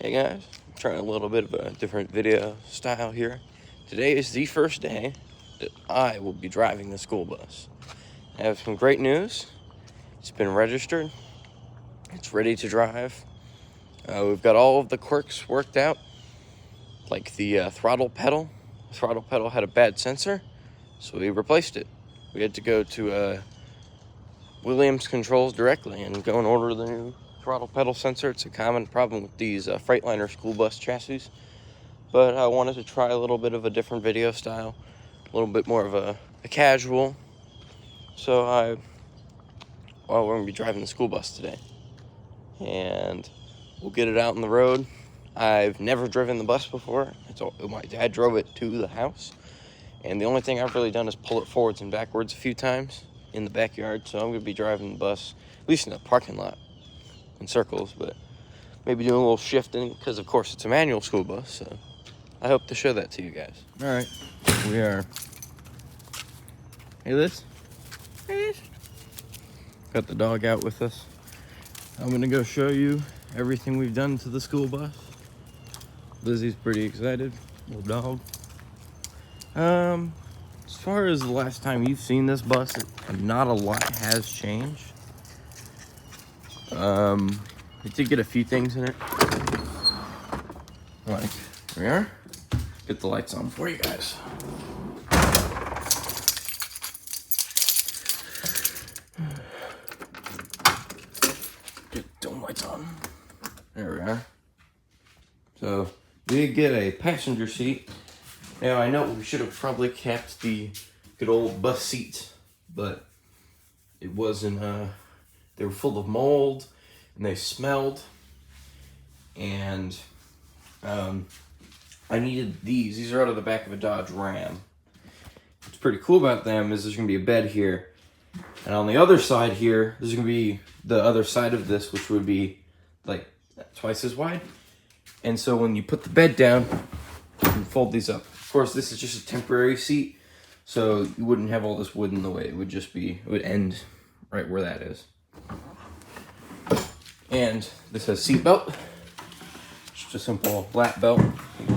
Hey guys, I'm trying a little bit of a different video style here. Today is the first day that I will be driving the school bus. I have some great news. It's been registered. It's ready to drive. We've got all of the quirks worked out, like the throttle pedal. The throttle pedal had a bad sensor, so we replaced it. We had to go to Williams Controls directly and go and order the new throttle pedal sensor. It's a common problem with these Freightliner school bus chassis, but I wanted to try a little bit of a different video style, a little bit more of a casual. So we're gonna be driving the school bus today, and we'll get it out on the road. I've never driven the bus before. My dad drove it to the house, and the only thing I've really done is pull it forwards and backwards a few times in the backyard. So I'm gonna be driving the bus, at least in the parking lot, in circles, but maybe doing a little shifting because of course it's a manual school bus. So I hope to show that to you guys. All right, we are. Hey Liz. Hey Liz. Got the dog out with us. I'm gonna go show you everything we've done to the school bus. Lizzie's pretty excited, little dog. As far as the last time you've seen this bus, not a lot has changed. We did get a few things in it. Like, here we are. Get the lights on for you guys. Get the dome lights on. There we are. So, we did get a passenger seat. Now, I know we should have probably kept the good old bus seats, but it wasn't, they were full of mold, and they smelled, and I needed these. These are out of the back of a Dodge Ram. What's pretty cool about them is there's gonna be a bed here, and on the other side here, there's gonna be the other side of this, which would be like twice as wide. And so when you put the bed down, you can fold these up. Of course, this is just a temporary seat, so you wouldn't have all this wood in the way. It would end right where that is. And this has seat belt. Just a simple lap belt.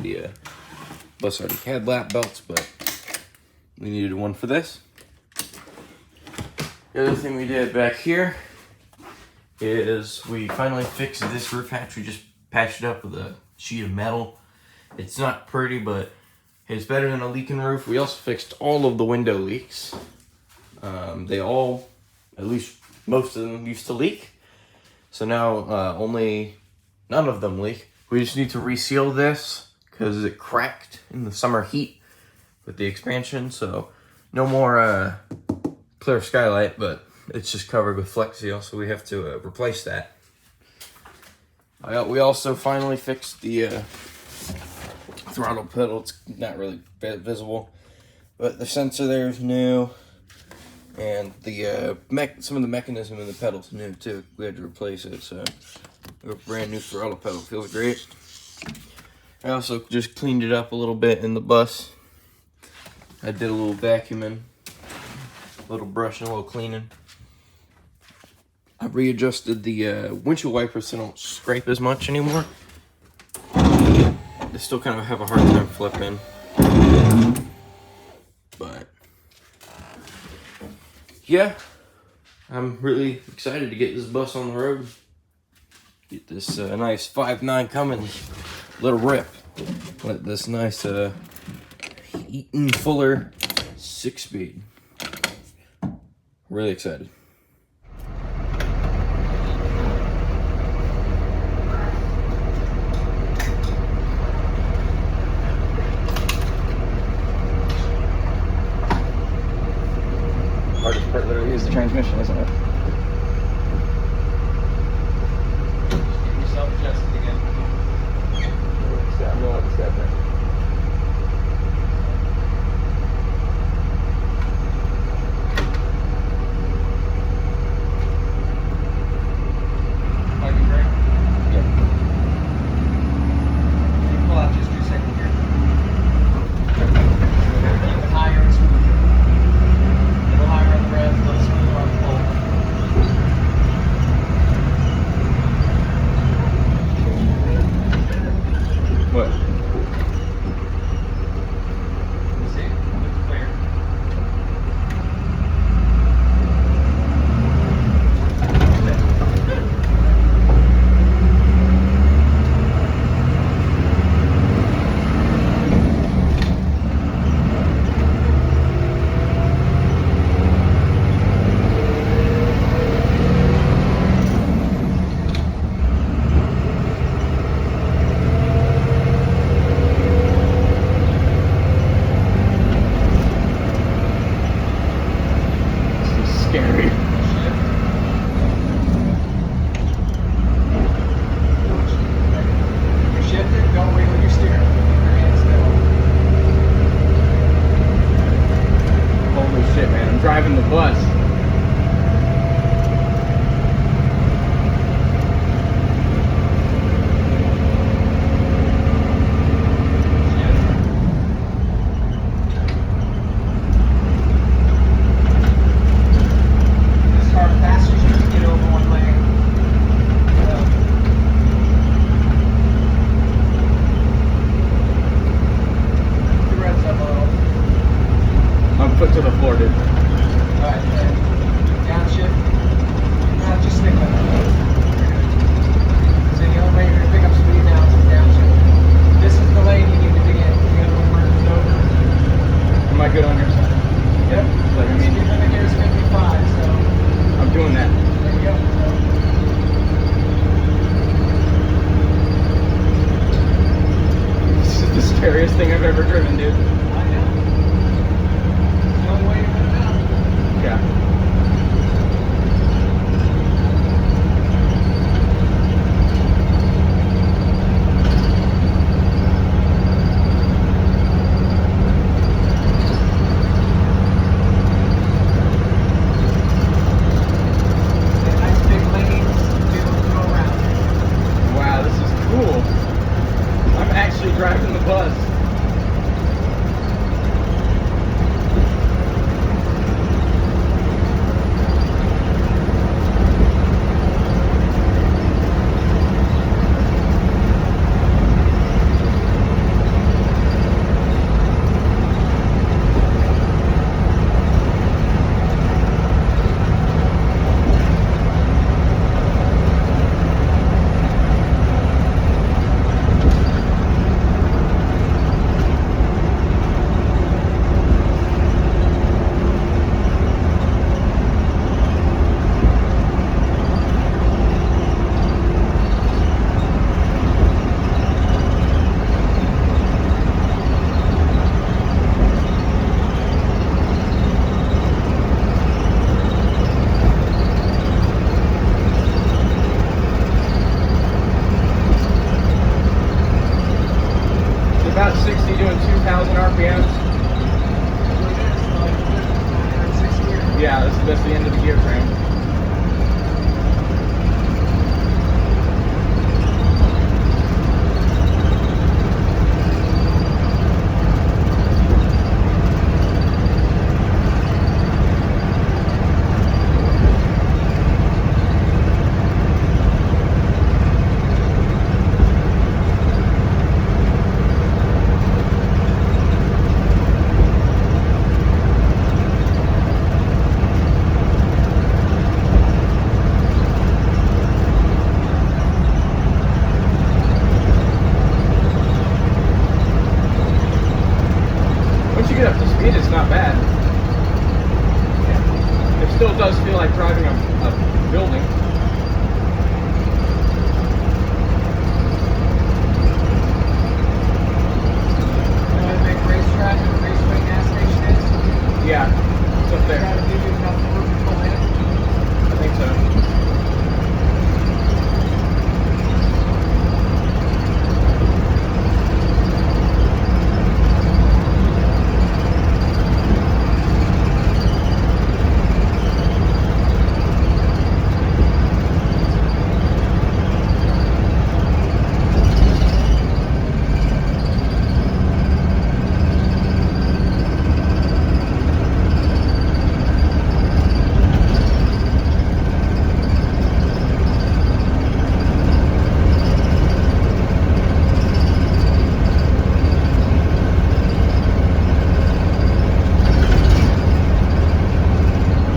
The bus already had lap belts, but we needed one for this. The other thing we did back here is we finally fixed this roof hatch. We just patched it up with a sheet of metal. It's not pretty, but it's better than a leaking roof. We also fixed all of the window leaks. They all, at least most of them, used to leak. So now none of them leak. We just need to reseal this because it cracked in the summer heat with the expansion. So no more clear skylight, but it's just covered with Flex Seal, so we have to replace that. We also finally fixed the throttle pedal. It's not really visible, but the sensor there is new, and the some of the mechanism in the pedal's new too. We had to replace it, so a brand new throttle pedal. Feels great. I also just cleaned it up a little bit in the bus. I did a little vacuuming, a little brushing, a little cleaning. I readjusted the windshield wipers so they don't scrape as much anymore. They still kind of have a hard time flipping, but yeah, I'm really excited to get this bus on the road. Get this nice 5.9 Cummins little rip. Let this nice Eaton Fuller 6-speed. Really excited. Hardest part literally is the transmission, isn't it? Get yourself adjusted again. I'm going with the step there. Parking brake? Yeah. Can you pull out just 2 seconds here? Keep it higher and smoother. A little higher on the rev, a little smoother on the pull. scariest thing I've ever driven, dude. I know. The only way you're gonna know. Yeah. Nice big lanes, be able to go around. Wow, this is cool. I'm actually driving the bus. About 60 doing 2,000 RPMs. Yeah, that's the end of the gear frame. Once you get up to speed, it's not bad. It still does feel like driving a building. You know what a big racetrack and a raceway gas station is? Yeah, it's up Try there. to give you enough room to pull in. I think so.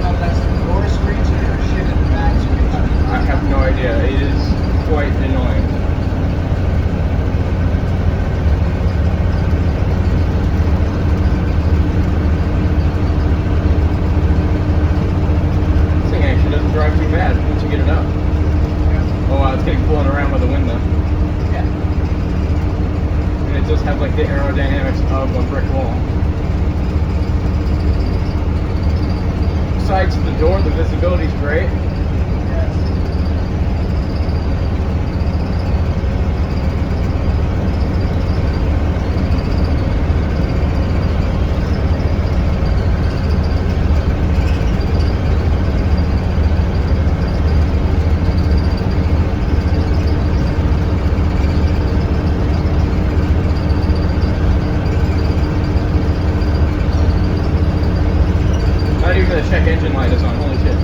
How that's the door screeching or shit in the back screeching? I have no idea. It is quite annoying. This thing actually doesn't drive too bad once you get it up. Oh wow, it's getting pulling around with the wind though. Yeah. And it does have like the aerodynamics of a brick wall. Besides the door, the visibility's great. Yes. Not even the check engine light is on, holy shit.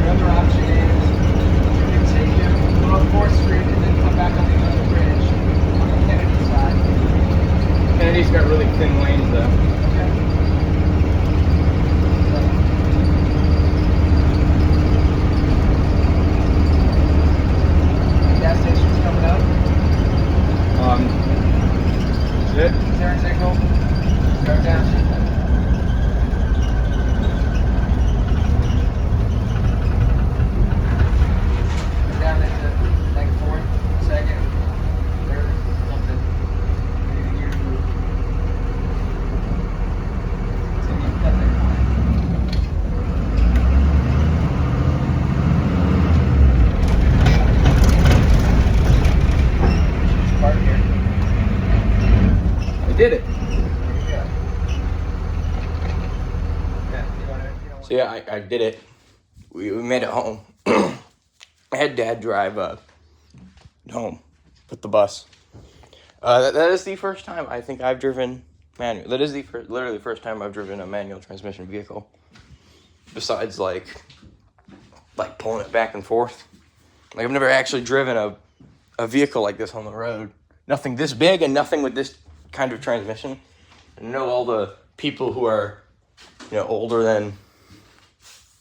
Your other option is to continue, go up 4th Street, and then come back on the other bridge on the Kennedy side. Kennedy's got really thin lanes though. Okay. Gas station's coming up. So yeah, I did it. We made it home. I had Dad drive home with the bus. That is the first time I think I've driven manual. That is literally the first time I've driven a manual transmission vehicle. Besides like pulling it back and forth. Like I've never actually driven a vehicle like this on the road. Nothing this big and nothing with this kind of transmission. I know all the people who are, older than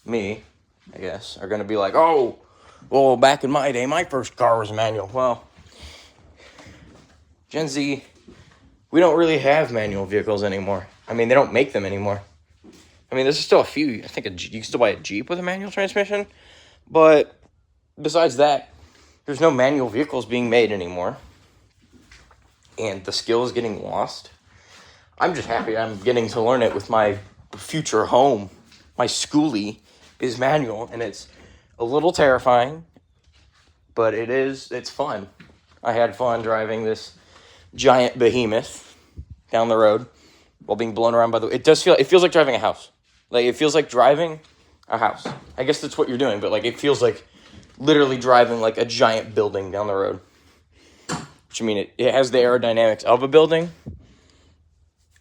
me, I guess, are going to be like, oh, well, back in my day, my first car was a manual. Well, Gen Z, we don't really have manual vehicles anymore. I mean, they don't make them anymore. I mean, there's still a few. I think you can still buy a Jeep with a manual transmission. But besides that, there's no manual vehicles being made anymore. And the skill is getting lost. I'm just happy I'm getting to learn it with my future home. My schoolie is manual, and it's a little terrifying, but it's fun. I had fun driving this giant behemoth down the road while being blown around by it feels like driving a house. Like, it feels like driving a house. I guess that's what you're doing, but, like, it feels like literally driving, like, a giant building down the road. Which, I mean, it has the aerodynamics of a building.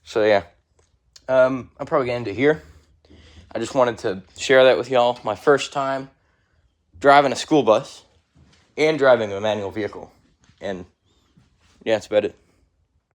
So, yeah. I'm probably going to end it here. I just wanted to share that with y'all. My first time driving a school bus and driving a manual vehicle. And, yeah, that's about it.